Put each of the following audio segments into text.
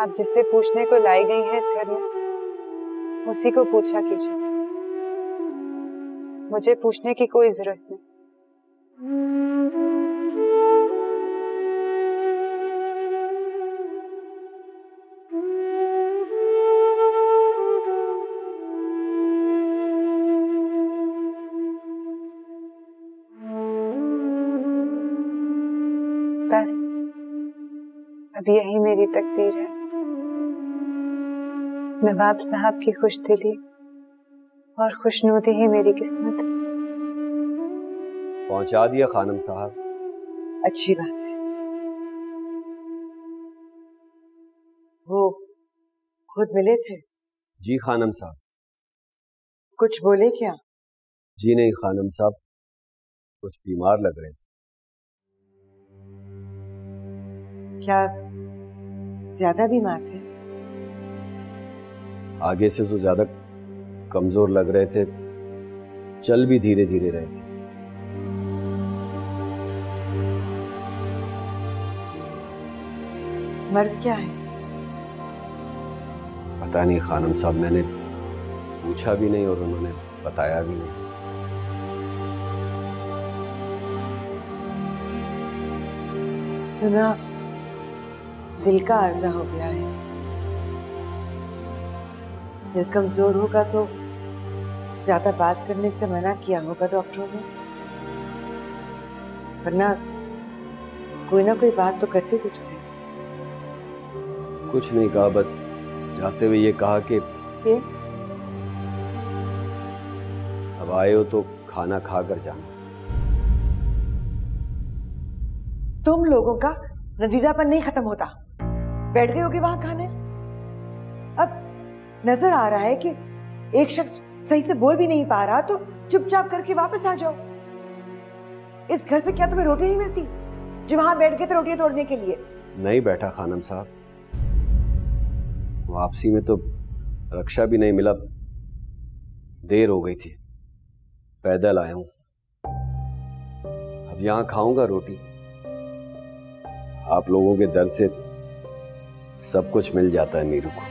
आप जिससे पूछने को लाई गई हैं इस घर में, उसी को पूछा कीजिए। मुझे पूछने की कोई जरूरत नहीं। बस अब यही मेरी तकदीर है। नवाब साहब की खुशदिली और खुशनुदी ही मेरी किस्मत। पहुंचा दिया खानम साहब। अच्छी बात है। वो खुद मिले थे? जी खानम साहब। कुछ बोले क्या? जी नहीं खानम साहब, कुछ बीमार लग रहे थे। क्या ज्यादा बीमार थे? आगे से तो ज्यादा कमजोर लग रहे थे, चल भी धीरे धीरे रहे थे। मर्ज क्या है? पता नहीं खानम साहब, मैंने पूछा भी नहीं और उन्होंने बताया भी नहीं। सुना दिल का अर्जा हो गया है। दिल कमजोर होगा तो ज्यादा बात करने से मना किया होगा डॉक्टरों ने, वरना कोई ना कोई बात तो करते तुझसे। कुछ नहीं कहा, बस जाते हुए ये कहा कि अब आए हो तो खाना खा कर जाना। तुम लोगों का नदीदापन नहीं खत्म होता। बैठ गए होगे वहां खाने। अब नजर आ रहा है कि एक शख्स सही से बोल भी नहीं पा रहा, तो चुपचाप करके वापस आ जाओ। इस घर से क्या तुम्हें रोटी नहीं मिलती जो वहां बैठ गए थे रोटियां तोड़ने के लिए? नहीं बैठा खानम साहब, वापसी में तो रक्षा भी नहीं मिला, देर हो गई थी, पैदल आया हूं। अब यहां खाऊंगा रोटी। आप लोगों के दर से सब कुछ मिल जाता है मीरू को।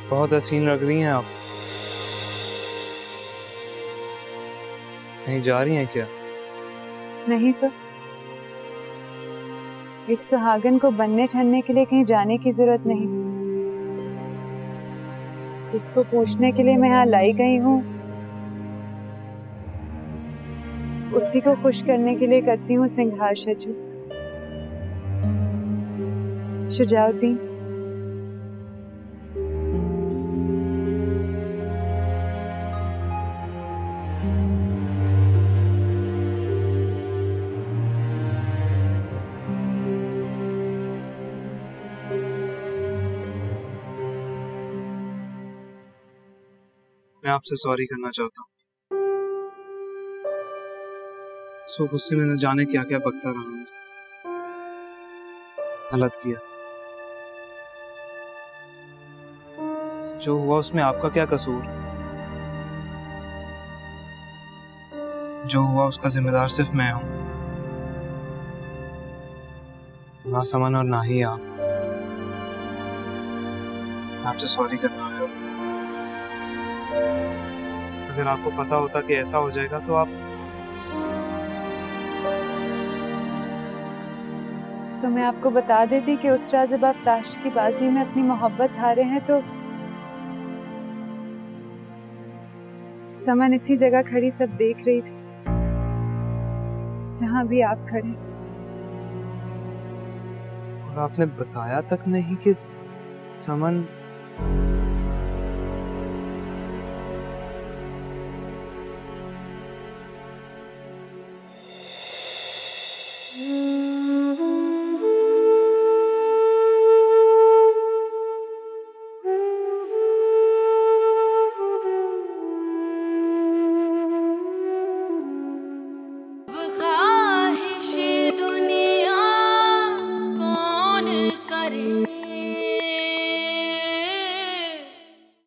बहुत हसीन लग रही हैं आप। कहीं जा रही हैं क्या? नहीं तो एक सुहागन को बनने ठहरने के लिए कहीं जाने की जरूरत नहीं। जिसको पूछने के लिए मैं यहाँ लाई गई हूँ उसी को खुश करने के लिए करती हूँ सिंगार सजू। शुजाउद्दीन, मैं आपसे सॉरी करना चाहता हूँ। सो गुस्से में न जाने क्या क्या बकता रहा हूँ। गलत किया। जो हुआ उसमें आपका क्या कसूर? जो हुआ उसका जिम्मेदार सिर्फ मैं हूं, ना समन और ना ही आप। आपसे सॉरी करना है। अगर आपको पता होता कि ऐसा हो जाएगा तो आप तो मैं आपको बता देती कि उस रात जब आप ताश की बाजी में अपनी मोहब्बत हारे हैं तो समन इसी जगह खड़ी सब देख रही थी जहां भी आप खड़े। और आपने बताया तक नहीं कि समन Hmm.